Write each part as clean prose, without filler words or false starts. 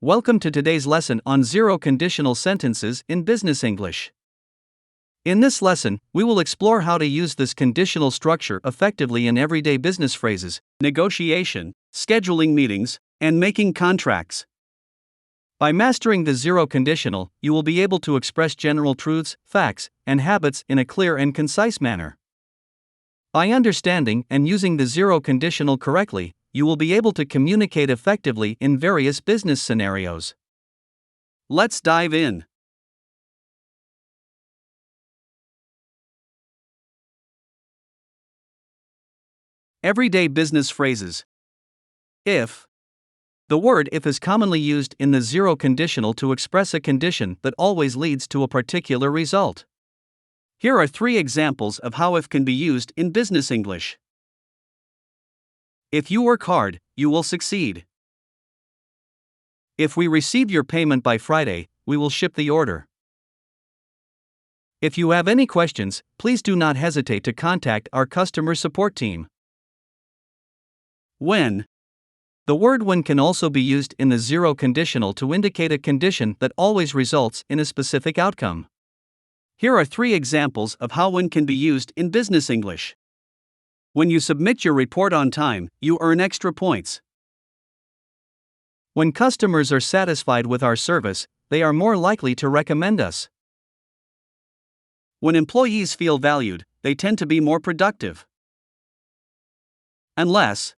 Welcome to today's lesson on Zero Conditional Sentences in Business English. In this lesson, we will explore how to use this conditional structure effectively in everyday business phrases, negotiation, scheduling meetings, and making contracts. By mastering the zero conditional, you will be able to express general truths, facts, and habits in a clear and concise manner. By understanding and using the zero conditional correctly, you will be able to communicate effectively in various business scenarios. Let's dive in. Everyday business phrases. If. The word if is commonly used in the zero conditional to express a condition that always leads to a particular result. Here are 3 examples of how if can be used in business English. If you work hard, you will succeed. If we receive your payment by Friday, we will ship the order. If you have any questions, please do not hesitate to contact our customer support team. When. The word when can also be used in the zero conditional to indicate a condition that always results in a specific outcome. Here are 3 examples of how when can be used in business English. When you submit your report on time, you earn extra points. When customers are satisfied with our service, they are more likely to recommend us. When employees feel valued, they tend to be more productive. Unless.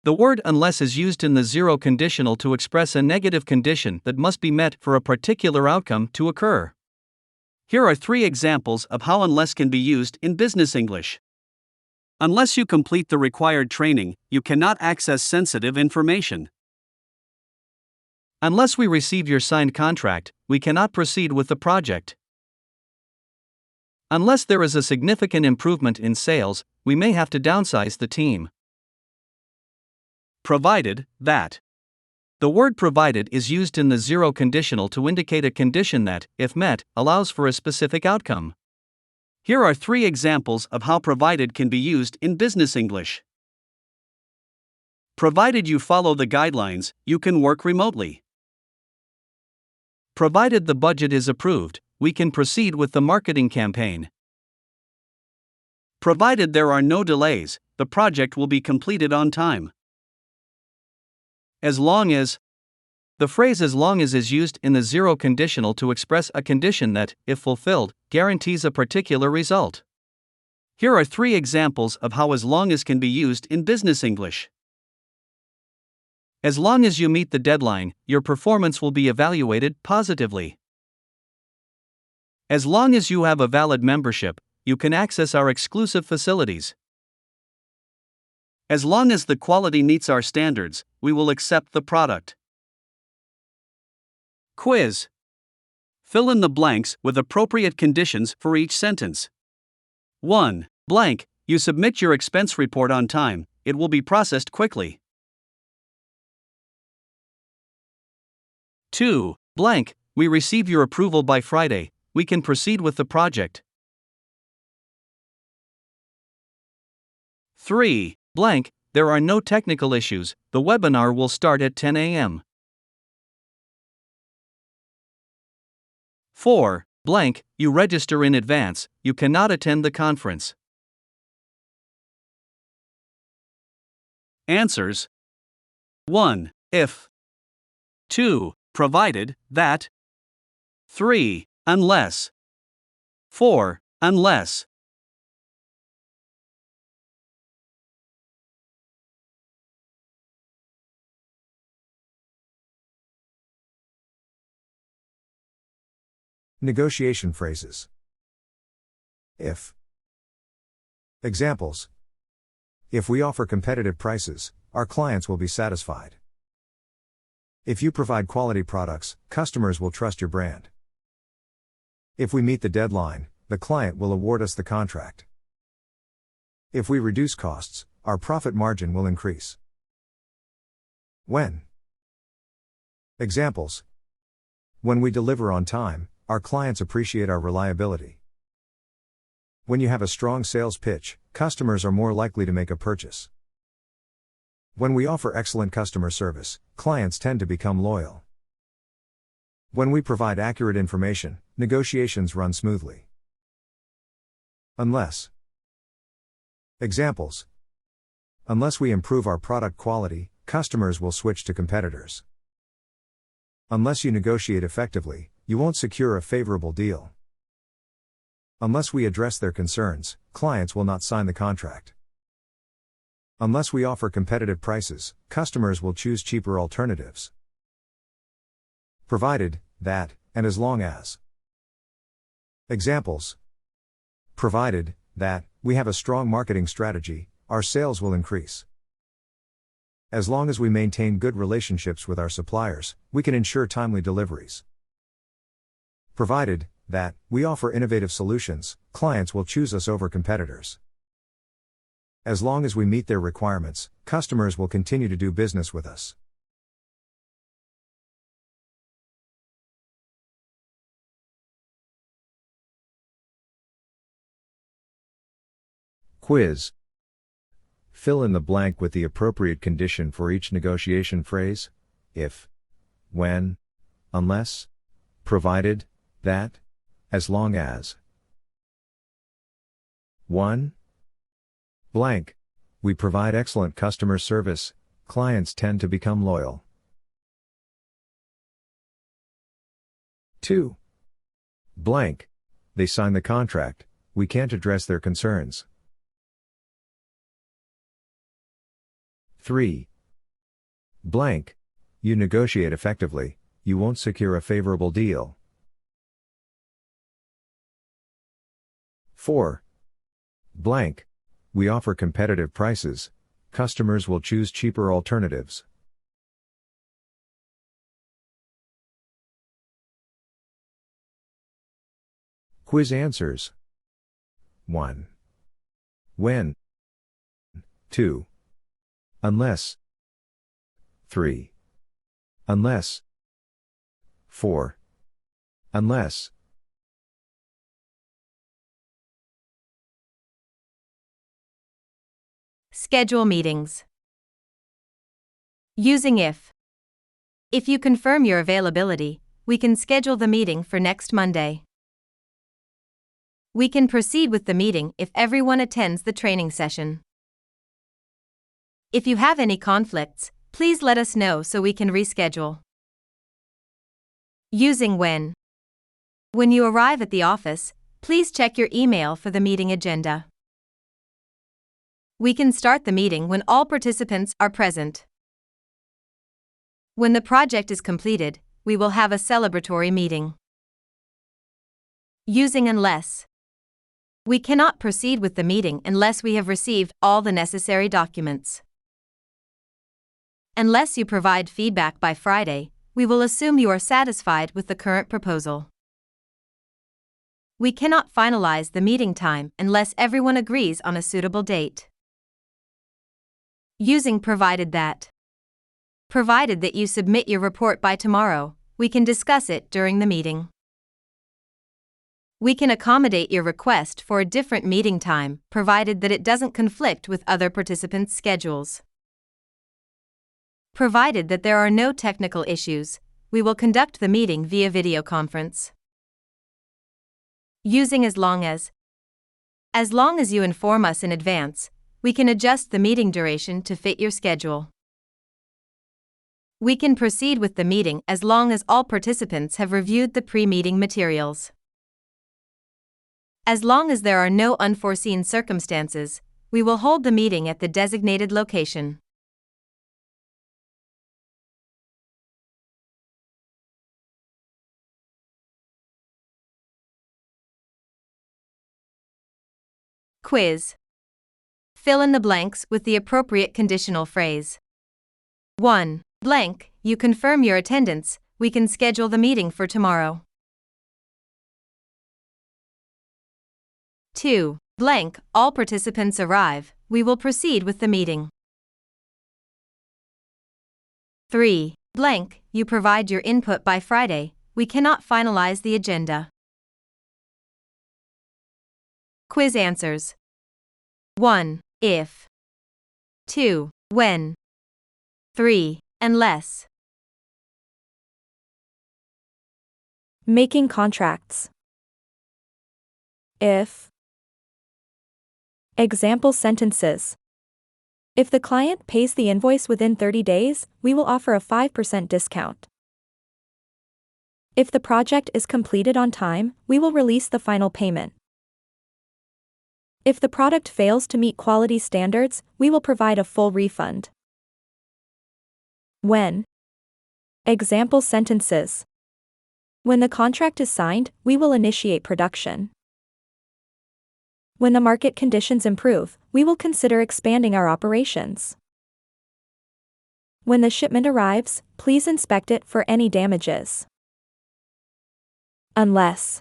The word unless is used in the zero conditional to express a negative condition that must be met for a particular outcome to occur. Here are 3 examples of how unless can be used in business English. Unless you complete the required training, you cannot access sensitive information. Unless we receive your signed contract, we cannot proceed with the project. Unless there is a significant improvement in sales, we may have to downsize the team. Provided that. The word provided is used in the zero conditional to indicate a condition that, if met, allows for a specific outcome. Here are 3 examples of how provided can be used in business English. Provided you follow the guidelines, you can work remotely. Provided the budget is approved, we can proceed with the marketing campaign. Provided there are no delays, the project will be completed on time. As long as. The phrase as long as is used in the zero conditional to express a condition that, if fulfilled, guarantees a particular result. Here are 3 examples of how as long as can be used in business English. As long as you meet the deadline, your performance will be evaluated positively. As long as you have a valid membership, you can access our exclusive facilities. As long as the quality meets our standards, we will accept the product. Quiz. Fill in the blanks with appropriate conditions for each sentence. 1. Blank. You submit your expense report on time, it will be processed quickly. 2. Blank. We receive your approval by Friday, we can proceed with the project. 3. Blank. There are no technical issues, the webinar will start at 10 a.m. 4. Blank. You register in advance, you cannot attend the conference. Answers. 1. If. 2. Provided that. 3. Unless. 4. Unless. Negotiation phrases. If. Examples. If we offer competitive prices, our clients will be satisfied. If you provide quality products, customers will trust your brand. If we meet the deadline, the client will award us the contract. If we reduce costs, our profit margin will increase. When. Examples. When we deliver on time, our clients appreciate our reliability. When you have a strong sales pitch, customers are more likely to make a purchase. When we offer excellent customer service, clients tend to become loyal. When we provide accurate information, negotiations run smoothly. Unless. Examples. Unless we improve our product quality, customers will switch to competitors. Unless you negotiate effectively, you won't secure a favorable deal. Unless we address their concerns, clients will not sign the contract. Unless we offer competitive prices, customers will choose cheaper alternatives. Provided that, and as long as. Examples. Provided that we have a strong marketing strategy, our sales will increase. As long as we maintain good relationships with our suppliers, we can ensure timely deliveries. Provided that we offer innovative solutions, clients will choose us over competitors. As long as we meet their requirements, customers will continue to do business with us. Quiz. Fill in the blank with the appropriate condition for each negotiation phrase: if, when, unless, provided that, as long as. 1. Blank. We provide excellent customer service, clients tend to become loyal. 2. Blank. They sign the contract, we can't address their concerns. 3. Blank. You negotiate effectively, you won't secure a favorable deal. 4. Blank. We offer competitive prices, customers will choose cheaper alternatives. Quiz answers. 1. When. 2. Unless. 3. Unless. 4. Unless. Schedule meetings. Using if. If you confirm your availability, we can schedule the meeting for next Monday. We can proceed with the meeting if everyone attends the training session. If you have any conflicts, please let us know so we can reschedule. Using when. When you arrive at the office, please check your email for the meeting agenda. We can start the meeting when all participants are present. When the project is completed, we will have a celebratory meeting. Using unless. We cannot proceed with the meeting unless we have received all the necessary documents. Unless you provide feedback by Friday, we will assume you are satisfied with the current proposal. We cannot finalize the meeting time unless everyone agrees on a suitable date. Using provided that. Provided that you submit your report by tomorrow, we can discuss it during the meeting. We can accommodate your request for a different meeting time, provided that it doesn't conflict with other participants' schedules. Provided that there are no technical issues, we will conduct the meeting via video conference. Using as long as. As long as you inform us in advance, we can adjust the meeting duration to fit your schedule. We can proceed with the meeting as long as all participants have reviewed the pre-meeting materials. As long as there are no unforeseen circumstances, we will hold the meeting at the designated location. Quiz. Fill in the blanks with the appropriate conditional phrase. 1. Blank, you confirm your attendance, we can schedule the meeting for tomorrow. 2. Blank, all participants arrive, we will proceed with the meeting. 3. Blank, you provide your input by Friday, we cannot finalize the agenda. Quiz answers. 1. If. 2. When. 3. Unless. Making contracts. If. Example sentences. If the client pays the invoice within 30 days, we will offer a 5% discount. If the project is completed on time, we will release the final payment. If the product fails to meet quality standards, we will provide a full refund. When. Example sentences. When the contract is signed, we will initiate production. When the market conditions improve, we will consider expanding our operations. When the shipment arrives, please inspect it for any damages. Unless.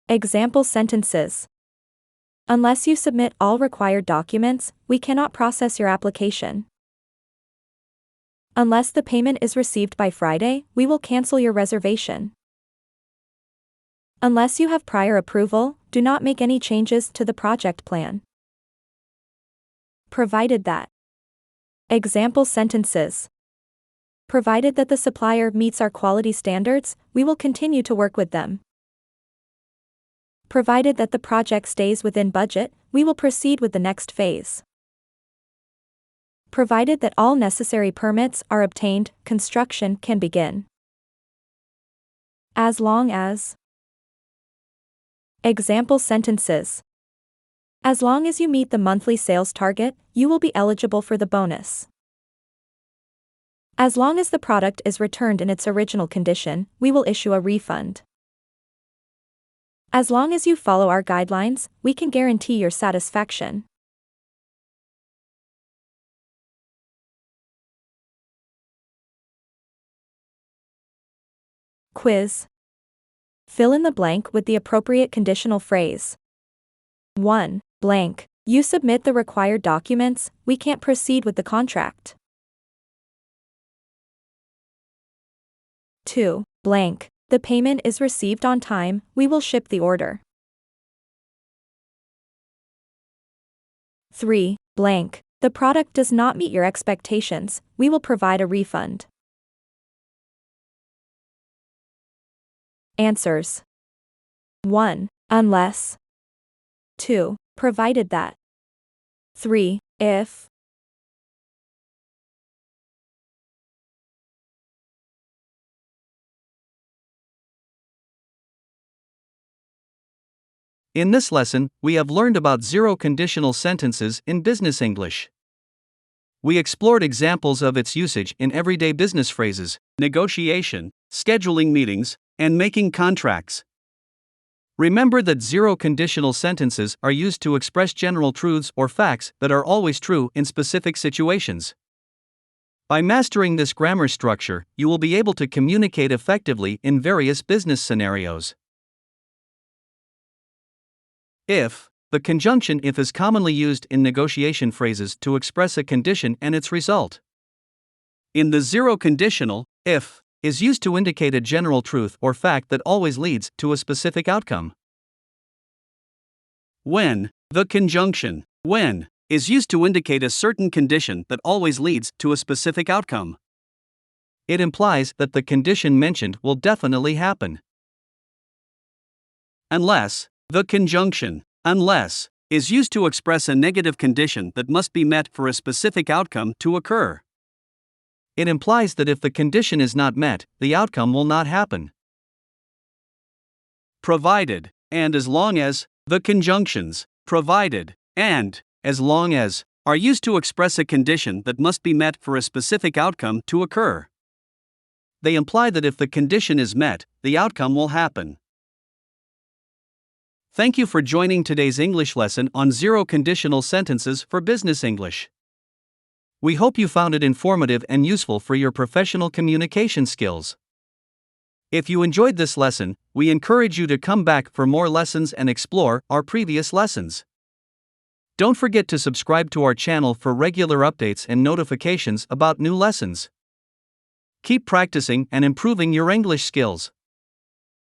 Example sentences. Unless you submit all required documents, we cannot process your application. Unless the payment is received by Friday, we will cancel your reservation. Unless you have prior approval, do not make any changes to the project plan. Provided that. Example sentences. Provided that the supplier meets our quality standards, we will continue to work with them. Provided that the project stays within budget, we will proceed with the next phase. Provided that all necessary permits are obtained, construction can begin. As long as. Example sentences. As long as you meet the monthly sales target, you will be eligible for the bonus. As long as the product is returned in its original condition, we will issue a refund. As long as you follow our guidelines, we can guarantee your satisfaction. Quiz. Fill in the blank with the appropriate conditional phrase. 1. Blank. You submit the required documents, we can't proceed with the contract. 2. Blank. The payment is received on time, we will ship the order. 3. Blank. The product does not meet your expectations, we will provide a refund. Answers. 1. Unless. 2. Provided that. 3. If. In this lesson, we have learned about zero conditional sentences in business English. We explored examples of its usage in everyday business phrases, negotiation, scheduling meetings, and making contracts. Remember that zero conditional sentences are used to express general truths or facts that are always true in specific situations. By mastering this grammar structure, you will be able to communicate effectively in various business scenarios. If. The conjunction if is commonly used in negotiation phrases to express a condition and its result. In the zero conditional, if is used to indicate a general truth or fact that always leads to a specific outcome. When. The conjunction when is used to indicate a certain condition that always leads to a specific outcome. It implies that the condition mentioned will definitely happen. Unless. The conjunction unless is used to express a negative condition that must be met for a specific outcome to occur. It implies that if the condition is not met, the outcome will not happen. Provided and as long as. The conjunctions provided and as long as are used to express a condition that must be met for a specific outcome to occur. They imply that if the condition is met, the outcome will happen. Thank you for joining today's English lesson on zero conditional sentences for business English. We hope you found it informative and useful for your professional communication skills. If you enjoyed this lesson, we encourage you to come back for more lessons and explore our previous lessons. Don't forget to subscribe to our channel for regular updates and notifications about new lessons. Keep practicing and improving your English skills.